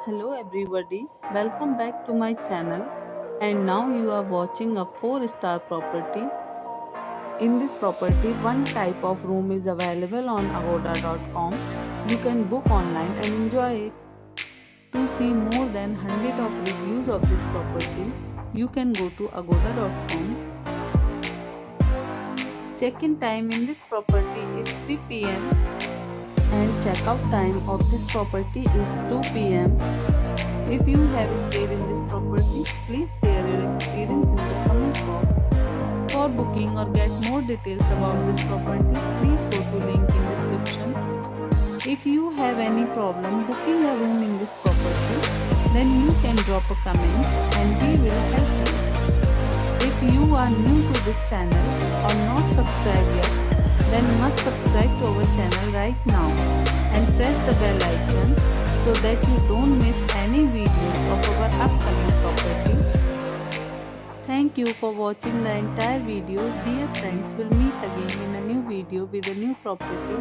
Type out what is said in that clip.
Hello everybody, welcome back to my channel, and now you are watching a 4-star property. In this property, one type of room is available on agoda.com. You can book online and enjoy it. To see more than 100 of reviews of this property, you can go to agoda.com. Check-in time in this property is 3 p.m. and checkout time of this property is 2 p.m. If you have stayed in this property, please share your experience in the comment box. For booking or get more details about this property, please go to link in description. If you have any problem booking a room in this property, then you can drop a comment and we will help you. If you are new to this channel or not subscribed yet, then must subscribe to our channel right now and press the bell icon so that you don't miss any videos of our upcoming properties. Thank you for watching the entire video. Dear friends, we'll meet again in a new video with a new property.